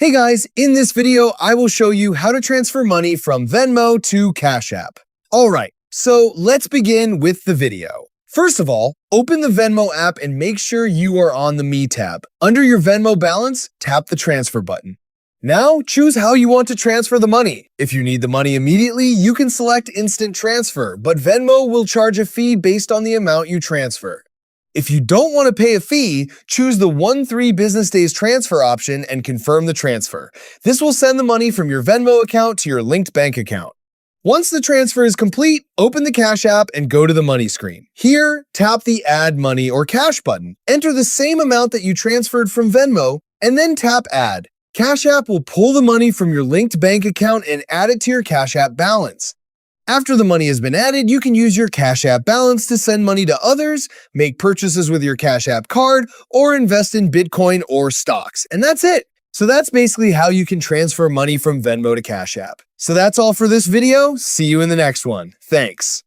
Hey guys, in this video, I will show you how to transfer money from Venmo to Cash App. Alright, so let's begin with the video. First of all, open the Venmo app and make sure you are on the Me tab. Under your Venmo balance, tap the transfer button. Now, choose how you want to transfer the money. If you need the money immediately, you can select Instant Transfer, but Venmo will charge a fee based on the amount you transfer. If you don't want to pay a fee, choose the 1-3 business days transfer option and confirm the transfer. This will send the money from your Venmo account to your linked bank account. Once the transfer is complete, open the Cash App and go to the Money screen. Here, tap the Add Money or Cash button. Enter the same amount that you transferred from Venmo, and then tap Add. Cash App will pull the money from your linked bank account and add it to your Cash App balance. After the money has been added, you can use your Cash App balance to send money to others, make purchases with your Cash App card, or invest in Bitcoin or stocks. And that's it. So that's basically how you can transfer money from Venmo to Cash App. So that's all for this video. See you in the next one. Thanks.